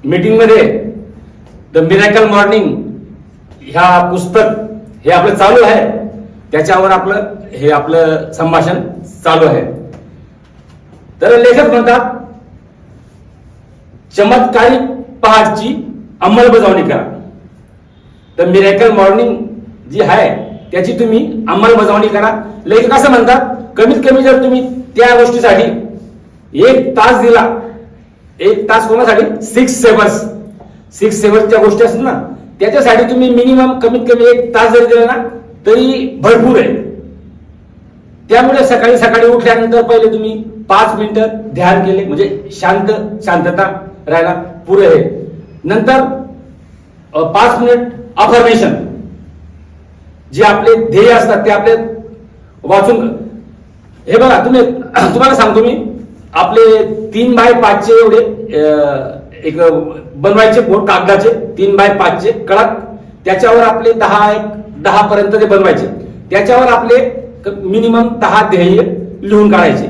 Meeting मध्ये the miracle morning ह्या पुस्तक हे आपलं चालू आहे, त्याच्यावर आपलं संभाषण चालू आहे. तर लेखक म्हणतात, चमत्कारिक पहाटची अंमलबजावणी करा. तर मिरॅकल मॉर्निंग जी आहे त्याची तुम्ही अंमलबजावणी करा. लेखक असं म्हणतात, कमीत कमी जर तुम्ही त्या गोष्टीसाठी 1 तास दिला, 1 तास कोणासाठी, 6 सेवर्सच्या गोष्टी असतात ना, त्याच्यासाठी तुम्ही मिनिमम कमीत कमी 1 तास जरी दिला ना तरी भरपूर आहे. त्यामुळे सकाळी उठल्यानंतर पहिले तुम्ही 5 मिनिटं ध्यान केले म्हणजे शांतता राहायला पुरे आहे. नंतर 5 मिनिट अफर्मेशन, जे आपले ध्येय असतात ते आपले वाचून, हे बघा तुम्हाला सांगतो मी, आपले 3x5 चे एवढे एक बनवायचे बोर्ड कागदाचे 3x5 चे कडक, त्याच्यावर आपले 10 पर्यंत ते बनवायचे. त्याच्यावर आपले मिनिमम 10 ध्येय लिहून काढायचे.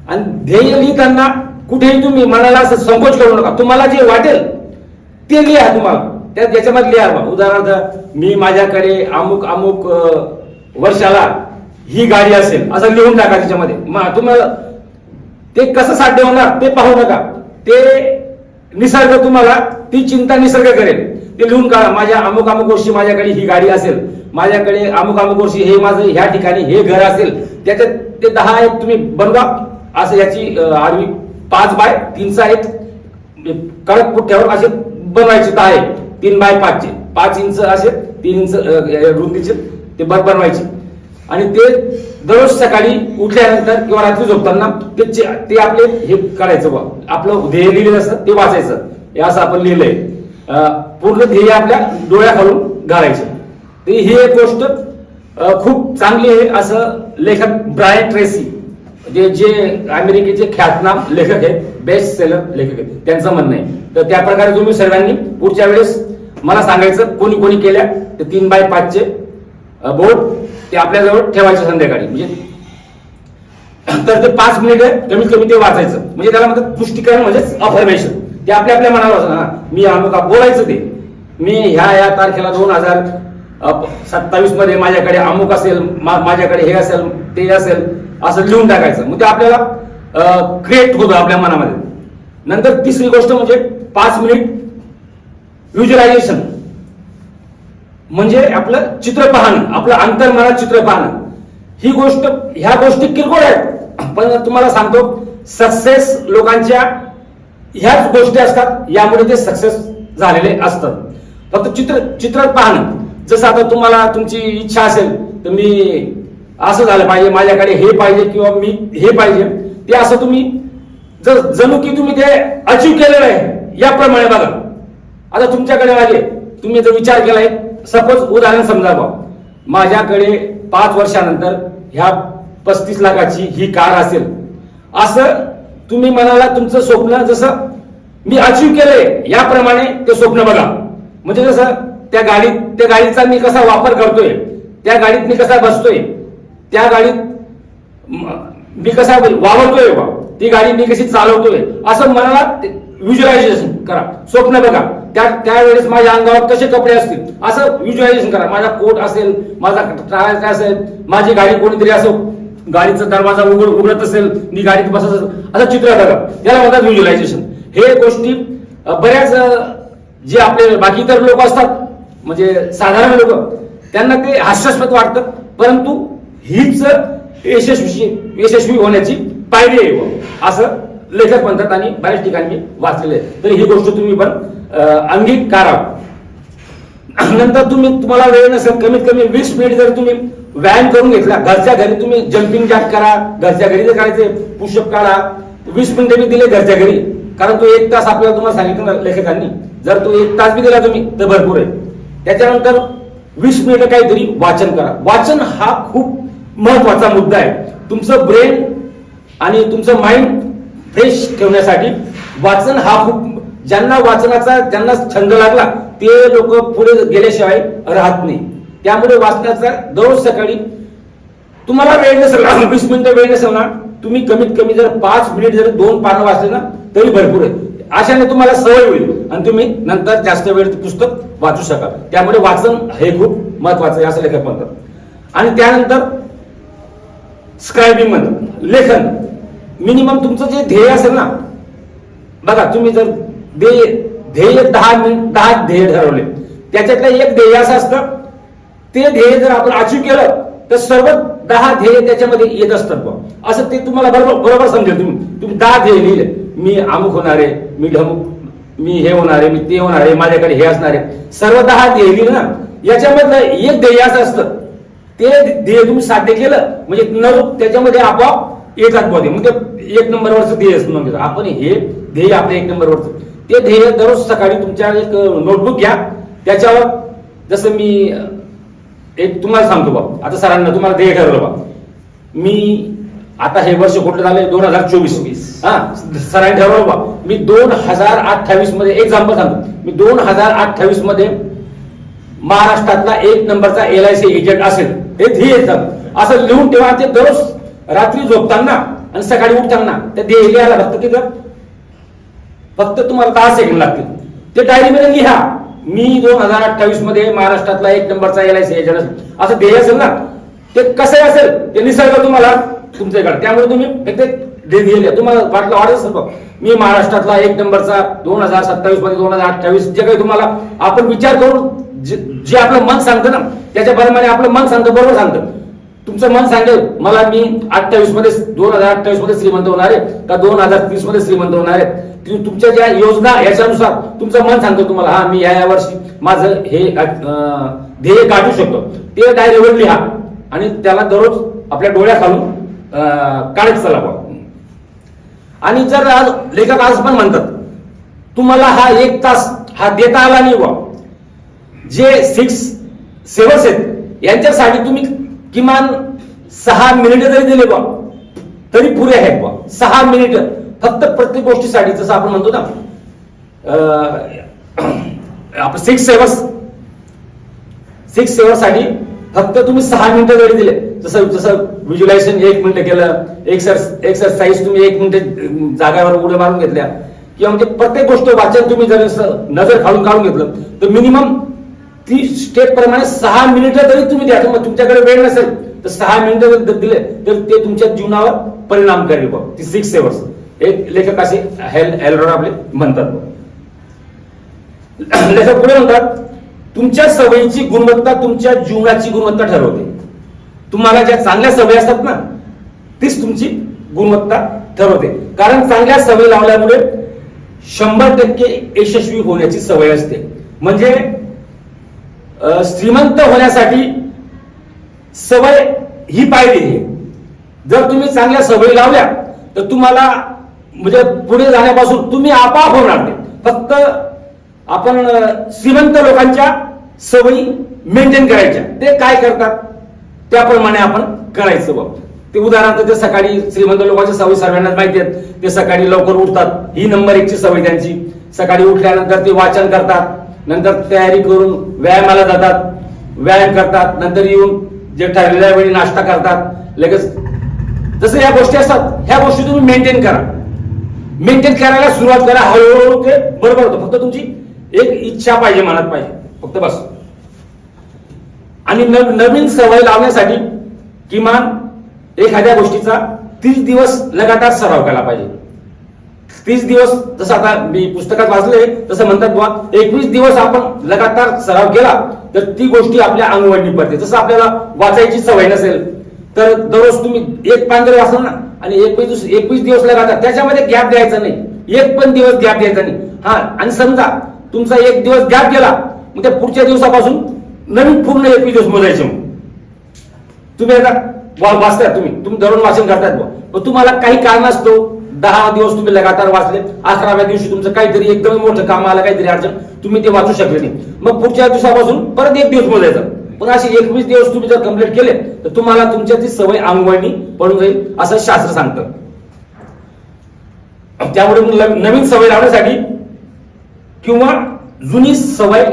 आणि ध्येय लिहिताना कुठेही तुम्ही मनाला असं संकोच करू नका. तुम्हाला जे वाटेल ते लिहा. तुम्हाला त्याच्यामध्ये लिहा. उदाहरणार्थ, मी माझ्याकडे अमुक वर्षाला ही गाडी असेल असं लिहून टाका त्याच्यामध्ये. तुम्हाला ते कसं साध्य होणार ते पाहू नका. ते निसर्ग तुम्हाला, ती चिंता निसर्ग करेल. ते लिहून काढा, माझ्या अमुक वर्षी माझ्याकडे ही गाडी असेल, माझ्याकडे अमुक वर्षी हे माझं ह्या ठिकाणी हे घर असेल. त्याच्यात ते 10 तुम्ही बनवा. असं याची आडवी 5x3 एक कडक पुठ्ठ्यावर असे बनवायचे 10 3x5 चे 5 इंच असे 3 इंच रुंदीचे ते बनवायचे. आणि ते दररोज सकाळी उठल्यानंतर किंवा रात्री झोपताना ते आपले हे करायचं, आपलं ध्येय लिहिलेलं असतं ते वाचायचं. हे असं आपण लिहिलंय, पूर्ण ध्येय आपल्या डोळ्याखालून घालायचे. तर ही एक गोष्ट खूप चांगली आहे असं लेखक ब्रायन ट्रेसी, जे अमेरिकेचे ख्यातनाम लेखक आहेत, बेस्ट सेलर लेखक आहेत, त्यांचं म्हणणं आहे. तर त्या प्रकारे तुम्ही सर्वांनी पुढच्या वेळेस मला सांगायचं कोणी केल्या ते 3x5 चे बोर्ड ते आपल्याजवळ ठेवायचे संध्याकाळी. म्हणजे तर ते 5 मिनिट कमीत कमी ते वाचायचं. म्हणजे त्याला म्हणतात पुष्टीकरण, म्हणजेच अफर्मेशन. ते आपल्या मनावर मी बोलायचं ते मी ह्या तारखेला 2027 मध्ये माझ्याकडे अमुक असेल, माझ्याकडे हे असेल ते असेल असं लिहून टाकायचं. मग ते आपल्याला क्रिएट होतं आपल्या मनामध्ये. नंतर तिसरी गोष्ट म्हणजे 5 मिनिट व्हिज्युअलायझेशन, म्हणजे आपलं चित्र पाहणं, आपलं अंतर्मनात चित्र पाहणं. ह्या गोष्टी किरकोळ आहेत, पण तुम्हाला सांगतो सक्सेस लोकांच्या ह्याच गोष्टी असतात, यामुळे ते सक्सेस झालेले असतात. फक्त चित्र पाहणं. जसं आता तुम्हाला तुमची इच्छा असेल तर मी असं झालं पाहिजे, माझ्याकडे हे पाहिजे किंवा मी हे पाहिजे, ते असं तुम्ही जणू की तुम्ही ते अचीव केलेलं आहे याप्रमाणे बघा. आता तुमच्याकडे मागे तुम्ही जर विचार केलाय, सपोज उदाहरण समजा माझ्याकडे 5 वर्षानंतर ह्या 35 लाखाची ही कार असेल, असं तुम्ही मनाला तुमचं स्वप्न जसं मी अचीव केलंय याप्रमाणे ते स्वप्न बघा. म्हणजे जसं त्या गाडीचा मी कसा वापर करतोय, त्या गाडीत मी कसा बसतोय, त्या गाडीत मी कसा वावरतोय, ती गाडी मी कशी चालवतोय, असं मनाला व्हिज्युअलायझेशन करा. स्वप्न बघा. त्यावेळेस माझ्या अंगावर कसे कपडे असतील असं व्हिज्युअलायझेशन करा. माझा कोट असेल, माझा टायर काय असेल, माझी गाडी कोणीतरी असं गाडीचा दरवाजा उघडत असेल, मी गाडीत बसत असेल, असं चित्र बघा. त्याला म्हणतात व्हिज्युअलायझेशन. हे गोष्टी बऱ्याच जे आपले बाकी इतर लोक असतात, म्हणजे साधारण लोक, त्यांना ते हास्यास्पद वाटतं, परंतु हीच यशस्वी होण्याची पायरी आहे असं लेखक म्हणतात आणि बऱ्याच ठिकाणी मी वाचलेले आहे. तर ही गोष्ट तुम्ही पण अंगीकारा. नंतर तुम्हाला वेळ नसेल, कमीत कमी 20 मिनिट जर तुम्ही व्यायाम करून घेतला, घरच्या घरी तुम्ही जम्पिंग जॅक करा, घरच्या घरी जर करायचे पुशअप काढा, 20 मिनिटं मी दिले घरच्या घरी, कारण तो 1 तास आपल्याला तुम्हाला सांगितलं लेखकांनी, जर तो 1 तास बी दिला तुम्ही तर भरपूर आहे. त्याच्यानंतर 20 मिनिटं काहीतरी वाचन करा. वाचन हा खूप महत्वाचा मुद्दा आहे. तुमचं ब्रेन आणि तुमचं माइंड फ्रेश ठेवण्यासाठी वाचन हा खूप, ज्यांना छंद लागला ते लोक पुढे गेल्याशिवाय राहत नाही. त्यामुळे वाचनाचा दररोज सकाळी तुम्हाला वेळ नसेल, 20 मिनिटं वेळ नसेल ना, तुम्ही कमीत कमी जर 5 मिनिट जर 2 पानं वाचले ना तरी भरपूर आहे. अशाने तुम्हाला सवय होईल. आणि तुम्ही नंतर जास्त वेळ ते पुस्तक वाचू शकाल. त्यामुळे वाचन हे खूप महत्वाचं आहे असं लेखक म्हणतात. आणि त्यानंतर स्क्रायबिंग म्हणतात, लेखन. मिनिमम तुमचं जे ध्येय असेल ना, बघा तुम्ही जर ध्येय 10 ध्येय ठरवले, त्याच्यातलं एक ध्येय असं असतं, ते ध्येय जर आपण अचीव केलं तर सर्व 10 ध्येय त्याच्यामध्ये येत असतात. असं ते तुम्हाला बरोबर समजेल. तुम्ही 10 ध्येय लिहिले, मी अमुक होणार आहे, मी ढमुक, मी हे होणार आहे, मी ते होणार आहे, माझ्याकडे हे असणार आहे, सर्व 10 ध्येय लिहिले ना, याच्यामधलं एक ध्येय असं असतं, ते ध्येय तुम्ही साध्य केलं म्हणजे 9 त्याच्यामध्ये आपोआप येतात बघा. म्हणजे 1 नंबरवरचं ध्येय असतं. आपण हे ध्येय आपलं 1 नंबरवरचं, ते ध्येय दररोज सकाळी तुमच्या एक नोटबुक घ्या, त्याच्यावर जसं मी एक तुम्हाला सांगतो बा, आता सरांना तुम्हाला ध्येय ठरवलं बा, मी आता हे वर्ष कुठलं झालंय 2024, हा सरांनी ठरवलं बा, मी 2028 मध्ये एक्झाम्पल सांगतो, मी 2028 मध्ये महाराष्ट्रातला 1 नंबरचा LIC एजंट असेल, हे ध्येय असं लिहून ठेवा. ते दररोज रात्री झोपताना आणि सकाळी उठताना त्या ध्येय लिहायला फक्त तुम्हाला 10 सेकंड लागतील. ते डायरीमध्ये लिहा, मी 2028 मध्ये महाराष्ट्रातला 1 नंबरचा LIC एजंट असेल, असं ध्येय असेल ना, ते कसं असेल ते निसर्ग तुम्हाला तुमच्याकडे. त्यामुळे तुम्ही ध्येय तुम्हाला वाटत असेल मी महाराष्ट्रातला 1 नंबरचा 2027 मध्ये 2028, जे काही तुम्हाला आपण विचार करून जे आपलं मन सांगतं ना, त्याच्या प्रमाणे आपलं मन सांगतं, बरोबर सांगतं. तुमचं मन सांगेल मला मी 2028 मध्ये श्रीमंत होणार आहे का 2030 मध्ये श्रीमंत होणार आहे. तुमच्या ज्या योजना याच्यानुसार तुमचं मन सांगतो तुम्हाला, हा मी या वर्षी माझं हे ध्येय गाठू शकतो. ते डायरीवर लिहा आणि त्याला दररोज आपल्या डोळ्याखालून काढत चला. आणि जर आज लेखक आज पण म्हणतात तुम्हाला हा 1 तास हा देता आला नाही बा, जे 6 सेवर्स आहेत यांच्यासाठी तुम्ही किमान 6 मिनिट जरी दिले बा तरी पुरे आहेत बा. 6 मिनिट फक्त प्रत्येक गोष्टीसाठी. जसं आपण म्हणतो ना आपण 6 सेवर्स साठी फक्त तुम्ही 6 मिनिटं जरी दिले, जसं व्हिज्युअलायझेशन 1 मिनिट केलं, एक्सरसाइज तुम्ही 1 मिनिट जागावर उड्या मारून घेतल्या, किंवा म्हणजे प्रत्येक गोष्ट वाचन तुम्ही जर नजर काढून घेतलं तर मिनिमम ती स्टेप प्रमाणे 6 मिनिटं तरी तुम्ही द्या. तुमच्याकडे वेळ नसेल तर 6 मिनिटं जर दिले तर ते तुमच्या जीवनावर परिणाम करेल. ती 6 सेवर्स एक लेखक असे हेल्ड आपले म्हणतात. लेखक पुढे म्हणतात तुमच्या सवयीची गुणवत्ता तुमच्या जीवनाची गुणवत्ता ठरवते. तुम्हाला ज्या चांगल्या सवयी असतात ना, तीच तुमची गुणवत्ता ठरवते. कारण चांगल्या सवयी लावल्यामुळे 100% यशस्वी होण्याची सवय असते. म्हणजे श्रीमंत होण्यासाठी सवय ही पाहिजे. जर तुम्ही चांगल्या सवयी लावल्या तर तुम्हाला म्हणजे पुढे जाण्यापासून तुम्ही आपोआप होणार नाही. फक्त आपण श्रीमंत लोकांच्या सवयी मेंटेन करायच्या, ते काय करतात त्याप्रमाणे आपण करायचं बघ. ते उदाहरणार्थ ते सकाळी श्रीमंत लोकांच्या सवयी सर्वांना माहिती आहेत, ते सकाळी लवकर उठतात, ही नंबर 1 ची सवय त्यांची. सकाळी उठल्यानंतर ते वाचन करतात, नंतर तयारी करून व्यायामाला जातात, व्यायाम करतात, नंतर येऊन जे ठरलेल्या वेळी नाश्ता करतात लगेच. जसं या गोष्टी असतात, ह्या गोष्टी तुम्ही मेंटेन करा. मेंटेन करायला सुरुवात करा, हळूहळू ते बरोबर होतं. फक्त तुमची एक इच्छा पाहिजे, मनात पाहिजे, फक्त बस. आणि नवीन सवय लावण्यासाठी किमान एखाद्या गोष्टीचा 30 दिवस लगातार सराव केला पाहिजे. 30 दिवस, जसं आता मी पुस्तकात वाचले तसं म्हणतात बुवा 21 दिवस आपण लगातार सराव केला तर ती गोष्टी आपल्या अंगवळणी पडते. जसं आपल्याला वाचायची सवय नसेल तर दररोज तुम्ही 1 पान जरी वाचलं ना आणि 21 दिवस लगातार, त्याच्यामध्ये गॅप द्यायचा नाही, 1 पण दिवस गॅप द्यायचा नाही. हा, आणि समजा तुमचा 1 दिवस गॅप गेला, मग त्या पुढच्या दिवसापासून नवीन पूर्ण 21 दिवस मोजायचे. मग तुम्ही आता वाचताय, तुम्ही दररोज वाचन करतायत, पण तुम्हाला काही कारणास्तव 10 दिवस तुम्ही लगातार वाचले, 11व्या दिवशी तुमचं काहीतरी एकदम मोठं काम आलं, काहीतरी अडचण, तुम्ही ते वाचू शकले नाही, मग पुढच्या दिवसापासून परत 1 दिवस मोजायचा. पण असे 21 दिवस तुम्ही जर कंप्लीट केले तर तुम्हाला तुमच्या ती सवय अंगवळणी पडून जाईल, असं शास्त्र सांगतं. त्यामुळे नवीन सवय लावण्यासाठी किंवा जुनी सवय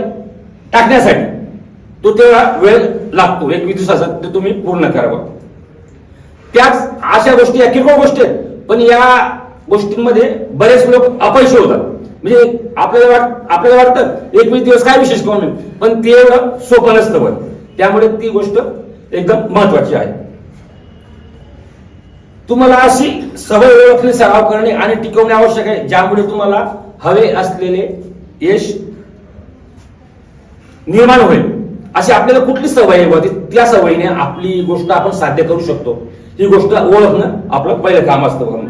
टाकण्यासाठी तो तेवढा वेळ लागतो. 21 दिवसाचा ते तुम्ही पूर्ण करावं. त्याच अशा गोष्टी या किरकोळ गोष्टी आहेत, पण या गोष्टींमध्ये बरेच लोक अपयशी होतात. म्हणजे आपल्याला वाटतं 21 दिवस काय विशेष करू नये, पण ते एवढं सोपं नसतं बरं. त्यामुळे ती गोष्ट एकदम महत्वाची आहे. तुम्हाला अशी सवय ओळखणे, सराव करणे आणि टिकवणे आवश्यक आहे ज्यामुळे तुम्हाला हवे असलेले यश निर्माण होईल. अशी आपल्याला कुठली सवय आहे त्या सवयीने आपली गोष्ट आपण साध्य करू शकतो, ही गोष्ट ओळखणं आपलं पहिलं काम असतं.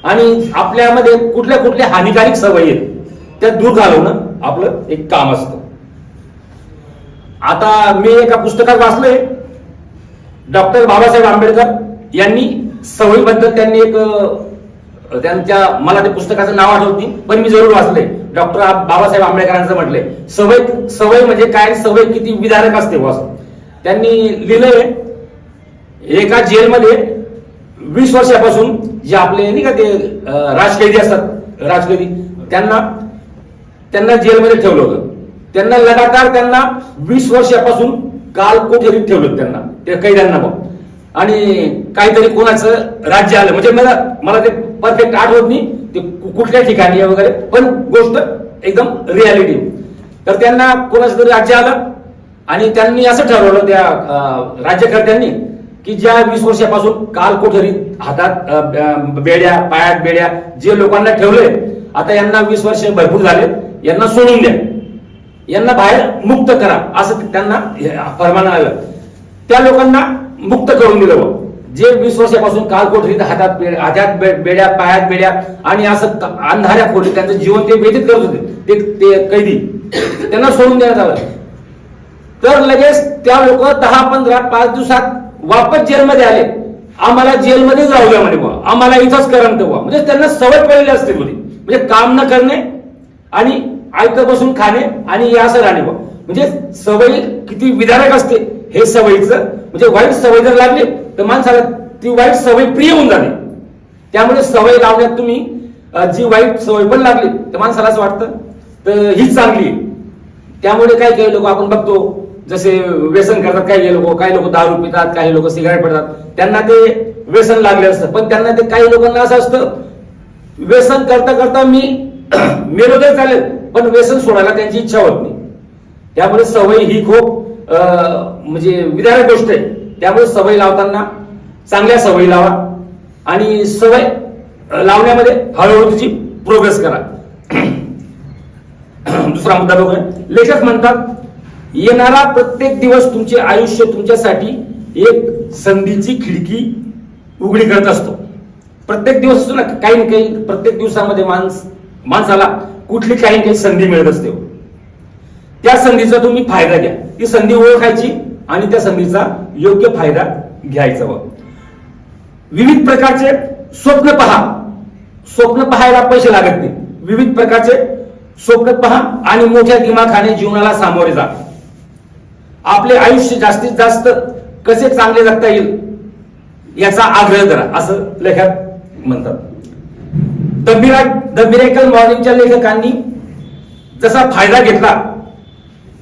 आणि आपल्यामध्ये कुठल्या कुठल्या हानिकारक सवयी आहेत त्या दूर घालवणं आपलं एक काम असतं. आता मी एका पुस्तकात वाचलंय, डॉक्टर बाबासाहेब आंबेडकर यांनी सवयीबद्दल त्यांनी एक त्यांच्या, मला ते पुस्तकाचं नाव आठवत नाही पण मी जरूर वाचले. डॉक्टर बाबासाहेब आंबेडकरांचं म्हटलंय सवय म्हणजे काय, सवय किती विदारक असते बॉस. त्यांनी लिहिलंय एका जेलमध्ये 20 वर्षापासून जे आपले नाही का ते राजकैदी असतात, राजकैदी त्यांना जेलमध्ये ठेवलं होतं. त्यांना लगातार 20 वर्षापासून काल कोठडीत ठेवलं त्यांना, ते कैद्यांना बघ. आणि काहीतरी कोणाचं राज्य आलं, म्हणजे मला ते परफेक्ट आठवत नाही ते कुठल्या ठिकाणी वगैरे, पण गोष्ट एकदम रियालिटी. तर त्यांना कोणाचं तरी राज्य आलं आणि त्यांनी असं ठरवलं त्या राज्यकर्त्यांनी की ज्या 20 वर्षापासून काल कोठडीत हातात बेड्या, पायात बेड्या जे लोकांना ठेवले, आता यांना 20 वर्ष भरपूर झाले, यांना सोडून द्या, यांना बाहेर मुक्त करा, असं त्यांना फरमान आलं. त्या लोकांना मुक्त करून दिलं. जे 20 वर्षापासून काल कोठडीत हातात बेड्या, पायात बेड्या आणि असं अंधाऱ्या खोलीत त्यांचं जीवन ते व्यतीत करत होते ते कैदी, त्यांना सोडून देण्यात आलं. तर लगेच त्या लोक 10-15 5 दिवसात वापस जेलमध्ये आले. आम्हाला जेलमध्येच राहू द्या म्हणे, आम्हाला इथंच करमत व्हा. म्हणजे त्यांना सवय पडलेली असते बोली, म्हणजे काम न करणे आणि आयतं बसून खाणे आणि असं राहणे. म्हणजे सवय किती विदारक असते हे सवयीचं. म्हणजे वाईट सवय जर लागली तर माणसाला ती वाईट सवय प्रिय होऊन जाते. त्यामुळे सवय लावण्यात तुम्ही जी वाईट सवय पण लागली तर माणसाला असं वाटतं तर हीच चांगली. त्यामुळे काही लोक आपण बघतो जसे व्यसन करतात, काही लोक दारू पितात, काही लोक सिगारेट पडतात, त्यांना ते व्यसन लागले असतं. पण त्यांना ते काही लोकांना असं असतं व्यसन करता करता मी मेलो तर चालेल, पण व्यसन सोडायला त्यांची इच्छा होत नाही. त्यामुळे सवय ही खूप म्हणजे विदारक गोष्ट आहे. त्यामुळे सवय लावताना चांगल्या सवयी लावा आणि सवय लावण्यामध्ये हळूहळू तुझी प्रोग्रेस करा. दुसरा मुद्दा बघूया. लेखक म्हणतात येणारा प्रत्येक दिवस तुमचे आयुष्य तुमच्यासाठी एक संधीची खिडकी उघडी करत असतो. प्रत्येक दिवस असतो ना, काही ना काही प्रत्येक दिवसामध्ये माणसाला कुठली काही संधी मिळत असते. त्या संधीचा तुम्ही फायदा घ्या, ती संधी ओळखायची आणि त्या संधीचा योग्य फायदा घ्यायचा. विविध प्रकारचे स्वप्न पहा. स्वप्न पाहायला पैसे लागत नाही. विविध प्रकारचे स्वप्न पहा आणि मोठ्या दिमाखाने जीवनाला सामोरे जा. आपले आयुष्य जास्तीत जास्त कसे चांगले जगता येईल याचा आग्रह करा, असं लेखक म्हणतात. द मिरेकल मॉर्निंगच्या लेखकांनी जसा फायदा घेतला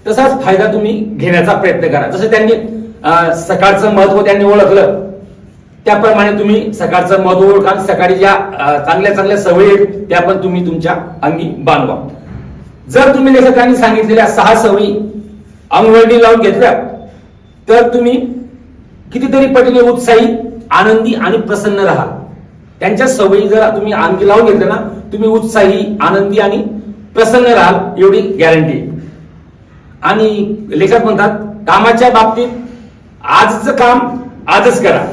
तसाच फायदा तुम्ही घेण्याचा प्रयत्न करा. जसं त्यांनी सकाळचं महत्व त्यांनी ओळखलं, त्याप्रमाणे तुम्ही सकाळचं महत्व ओळखा. सकाळी ज्या चांगल्या चांगल्या सवयी आहेत त्या पण तुम्ही तुमच्या अंगी बांधवा. जर तुम्ही लेखकांनी सांगितलेल्या 6 सवयी अंगवळणी लावून घेतल्या तर तुम्ही कितीतरी पटीने उत्साही, आनंदी आणि प्रसन्न राहा. त्यांच्या सवयी जर तुम्ही अंगी लावून घेतल्या ना, तुम्ही उत्साही, आनंदी आणि प्रसन्न राहाल एवढी गॅरंटी. आणि लेखक म्हणतात कामाच्या बाबतीत आजचं काम आजच करा,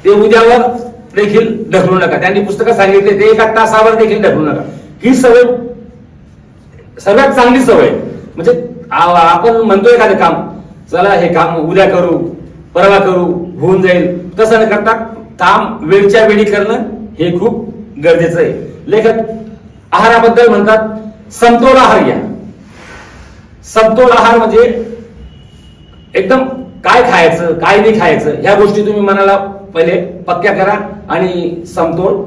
ते उद्यावर देखील ढकलू नका. त्यांनी पुस्तकात सांगितले ते 1 तासावर देखील ढकलू नका. ही सवय सर्वात चांगली सवय. म्हणजे आपण म्हणतो एखादं काम, चला हे काम उद्या करू, परवा करू, होऊन जाईल, तसं न करता काम वेळच्या वेळी करणं हे खूप गरजेचं आहे. लेखक आहाराबद्दल म्हणतात समतोल आहार घ्या. समतोल आहार म्हणजे एकदम काय खायचं काय नाही खायचं ह्या गोष्टी तुम्ही मनाला पहिले पक्क्या करा आणि समतोल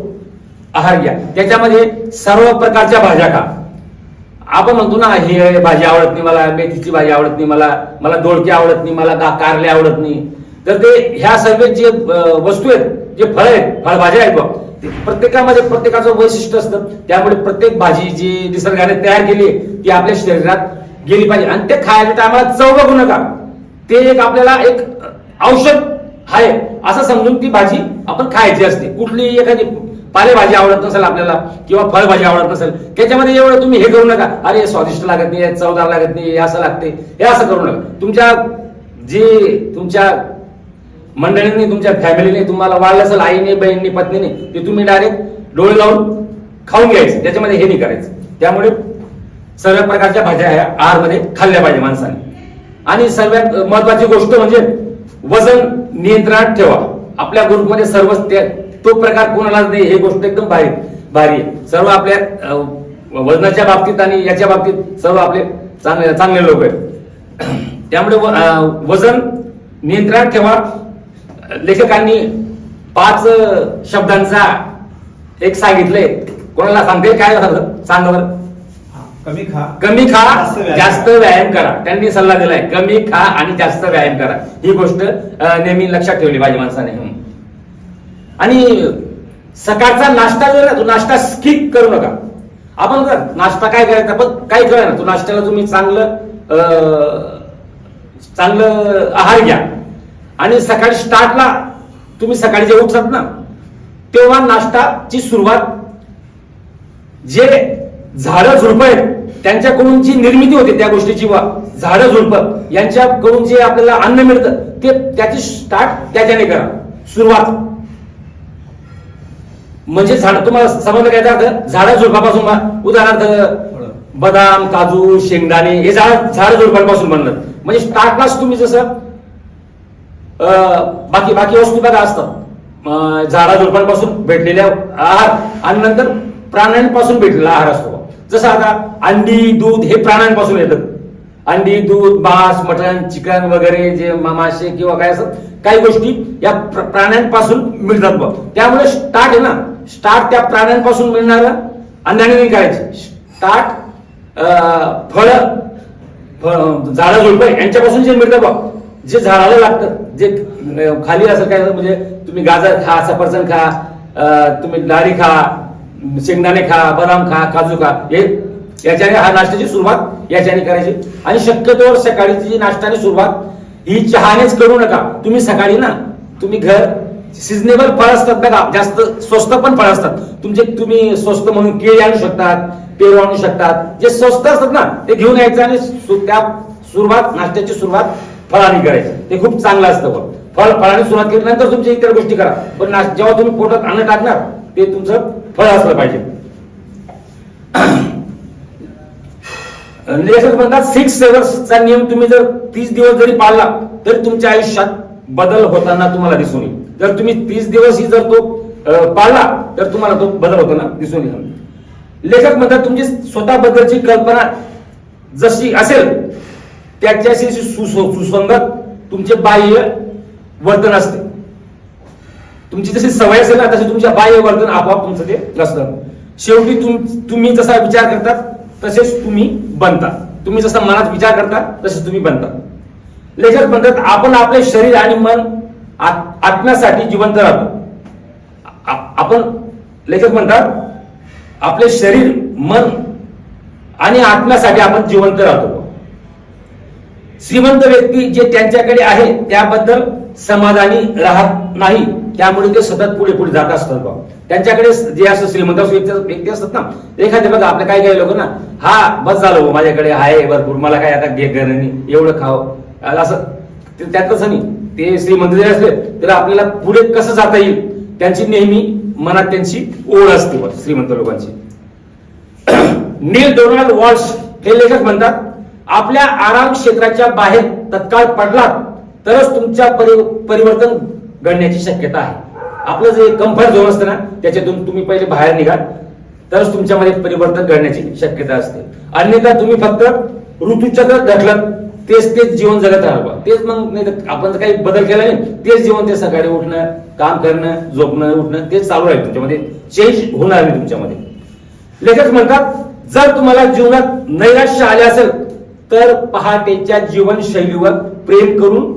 आहार घ्या. त्याच्यामध्ये सर्व प्रकारच्या भाज्या खा. आपण म्हणतो ना हे भाजी आवडत नाही मला, मेथीची भाजी आवडत नाही मला दोडके आवडत नाही, मला कारले आवडत नाही. तर ते ह्या सर्व जे वस्तू आहेत, जे फळ आहेत, फळभाज्या आहेत, प्रत्येकामध्ये प्रत्येकाचं वैशिष्ट्य असतं. त्यामुळे प्रत्येक भाजी जी निसर्गाने तयार केली ती आपल्या शरीरात गेली पाहिजे. आणि ते खायच्या टायमाला चव बघू नका, ते एक आपल्याला एक औषध आहे असं समजून ती भाजी आपण खायची असते. कुठली एखादी पालेभाजी आवडत नसेल आपल्याला किंवा फळभाजी आवडत नसेल, त्याच्यामध्ये एवढं तुम्ही हे करू नका, अरे स्वादिष्ट लागत नाही, चवदार लागत नाही, असं लागते, हे असं करू नका. तुमच्या मंडळींनी, तुमच्या फॅमिलीने तुम्हाला वाढलं असेल, आईने, बहिणीने, पत्नीने, ते तुम्ही डायरेक्ट डोळे लावून खाऊन घ्यायचे, त्याच्यामध्ये हे नाही करायचं. त्यामुळे सर्व प्रकारच्या भाज्या ह्या आहारमध्ये खाल्ल्या पाहिजे माणसाने. आणि सर्वात महत्वाची गोष्ट म्हणजे वजन नियंत्रणात ठेवा. आपल्या ग्रुपमध्ये सर्वच तो प्रकार कोणालाच नाही, ही गोष्ट एकदम भारी आहे. सर्व आपल्या वजनाच्या बाबतीत आणि याच्या बाबतीत सर्व आपले चांगले लोक आहेत. त्यामुळे वजन नियंत्रणात ठेवा. लेखकांनी 5 शब्दांचा एक सांगितलंय, कोणाला सांगते काय सांगा बरं? कमी खा जास्त व्यायाम करा. त्यांनी सल्ला दिलाय, कमी खा आणि जास्त व्यायाम करा. ही गोष्ट नेहमी लक्षात ठेवली पाहिजे माणसाने. आणि सकाळचा नाश्ता जो आहे ना, तो नाश्ता स्किप करू नका. आपण नाश्ता काय करायचा, पण काय करा ना, तो नाश्त्याला तुम्ही चांगलं आहार घ्या. आणि सकाळी स्टार्टला तुम्ही सकाळी जे उठतात ना, तेव्हा नाश्ताची सुरुवात जे झाडं झुडपं आहेत त्यांच्याकडून जी निर्मिती होते त्या गोष्टीची, झाडं झुडपं यांच्याकडून जे आपल्याला अन्न मिळतं ते त्याची स्टार्ट त्याच्याने करा, सुरुवात. म्हणजे झाड तुम्हाला समजलं काय जातं, झाडं झुडपापासून, उदाहरणार्थ बदाम, काजू, शेंगदाणे हे झाड झुडपांपासून बनतात. म्हणजे स्टार्टलाच तुम्ही जसं बाकी वस्तू बघा असतात, झाडा झुडपांपासून भेटलेल्या आहार आणि नंतर प्राण्यांपासून भेटलेला आहार असतो. जसं आता अंडी, दूध हे प्राण्यांपासून येतं. अंडी, दूध, मांस, मटण, चिकन वगैरे जे मासे किंवा काय असतात, काही गोष्टी या प्राण्यांपासून मिळतात. त्यामुळे स्टार्ट आहे ना, स्टार्ट त्या प्राण्यांपासून मिळणारं अन्नाने नाही करायची. स्टार्ट फळ झाडं झुडपं यांच्यापासून जे मिळतं बघ, जे झाडाला लागतं, जे खाली असं काय, म्हणजे तुम्ही गाजर खा, सफरचंद खा, तुम्ही डाळी खा, शेंगदाणे खा, बदाम खा, काजू खा, हे याच्याने हा नाश्त्याची सुरुवात याच्याने करायची. आणि शक्यतोवर सकाळीची जी नाश्त्याची सुरुवात ही चहानेच करू नका. तुम्ही सकाळी ना, तुम्ही घर सिजनेबल फळ असतात बघा, जास्त स्वस्त पण फळ असतात तुमचे, तुम्ही स्वस्त म्हणून केळी आणू शकतात, पेरू आणू शकतात. जे स्वस्त असतात ना ते घेऊन यायचं आणि त्या नाश्त्याची सुरुवात फळाने करायची. ते खूप चांगलं असतं. फळाने सुरुवात केल्यानंतर तुमच्या इतर गोष्टी करा, पण जेव्हा तुम्ही पोटात अन्न टाकणार ते तुमचं फळ असलं पाहिजे. लेखक म्हणतात 6 सेवर्सचा नियम तुम्ही जर 30 दिवस जरी पाळला तर तुमच्या आयुष्यात बदल होताना तुम्हाला दिसून येईल. जर तुम्ही 30 दिवस ही जर तो पाळला तर तुम्हाला तो बदल होताना दिसून येईल. लेखक म्हणतात तुमची स्वतःबद्दलची कल्पना जशी असेल त्याच्याशी सुसंगत तुमचे बाह्य वर्तन असते. तुमची जशी सवय असेल ना तशी तुमच्या बाह्य वर्तन आपोआप तुमचं ते असतं. शेवटी तुम्ही जसा विचार करता तसेच तुम्ही बनता. तुम्ही जसा मनात विचार करता तसेच तुम्ही बनता. लेखक म्हणतात आपण आपले शरीर आणि मन आत्म्यासाठी जिवंत राहतो. लेखक म्हणतात आपले शरीर, मन आणि आत्म्यासाठी आपण जिवंत राहतो. श्रीमंत व्यक्ती जे त्यांच्याकडे आहे त्याबद्दल समाधानी राहत नाही, त्यामुळे ते सतत पुढे पुढे जात असतात. त्यांच्याकडे जे असं श्रीमंत व्यक्ती असतात ना, एखाद्या बघा आपल्या काही लोक ना, हा बस झालं माझ्याकडे आहे भरपूर, मला काय आता एवढं खाव असं त्यातच नाही. ते श्रीमंत जरी असले तर आपल्याला पुढे कसं जाता येईल त्यांची नेहमी मनात त्यांची ओढ असते श्रीमंत लोकांची. नील डोनाल्ड वॉल्श हे लेखक म्हणतात आपल्या आराम क्षेत्राच्या बाहेर तत्काळ पडलात तरच तुमच्या परिवर्तन घडण्याची शक्यता आहे. आपलं जे कम्फर्ट झोन असतं ना त्याच्यातून तुम्ही पहिले बाहेर निघा तरच तुमच्यामध्ये परिवर्तन घडण्याची शक्यता असते. अन्यथा तुम्ही फक्त ऋतूचक्र ढकलत तेच जीवन जगत राहाल. तेच मग नाही तर आपण जर काही बदल केला नाही तेच जीवन, ते सकाळी उठणं, काम करणं, झोपणं, उठणं तेच चालू राहील. तुमच्यामध्ये चेंज होणार नाही तुमच्यामध्ये. लेखक म्हणतात जर तुम्हाला जीवनात नैराश्य आले असेल तर पहाटेच्या जीवनशैलीवर प्रेम करून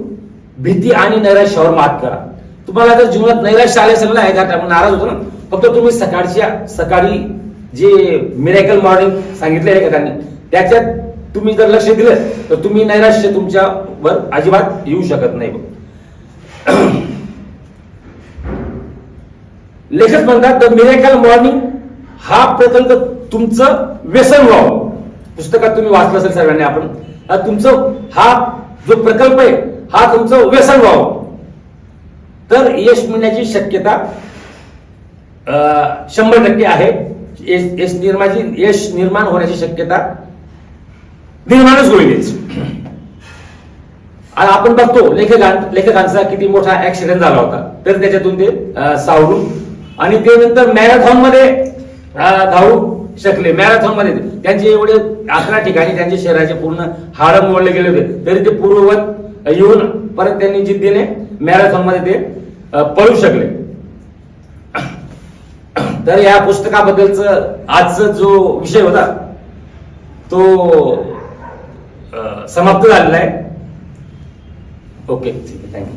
भीती आणि नैराश्यावर मात करा. तुम्हाला जर जीवनात नैराश्य आले असेल ना, एखादा आपण नाराज होतो ना, फक्त तुम्ही सकाळी जे मिरेकल मॉर्निंग सांगितले लेखकांनी त्याच्यात तुम्ही जर लक्ष दिलं तर तुम्ही नैराश्य तुमच्यावर अजिबात येऊ शकत नाही. लेखक म्हणतात द मिरेकल मॉर्निंग हा प्रकल्प तुमचं व्यसन व्हावं. पुस्तकात तुम्ही वाचलं असेल सर्वांनी आपण. तुमचं हा जो प्रकल्प आहे हा तुमचं व्यसन व्हावं तर यश मिळण्याची शक्यता 100% आहे. यश निर्माण होण्याची शक्यता निर्माणच होईलच. आपण बघतो लेखकांचा किती मोठा ऍक्सिडेंट झाला होता तर त्याच्यातून ते सावरून आणि ते नंतर मॅरेथॉन मध्ये धावू शकले. मॅरेथॉन मध्ये त्यांचे एवढे 11 ठिकाणी त्यांच्या शरीराचे पूर्ण हाड मोडले गेले होते तरी ते पूर्ववत येऊन परत त्यांनी जिद्दीने मॅरेथॉन मध्ये ते पळू शकले. तर या पुस्तकाबद्दलचं आजचा जो विषय होता तो समाप्त झालेला आहे. ओके, ठीक आहे, थँक्यू.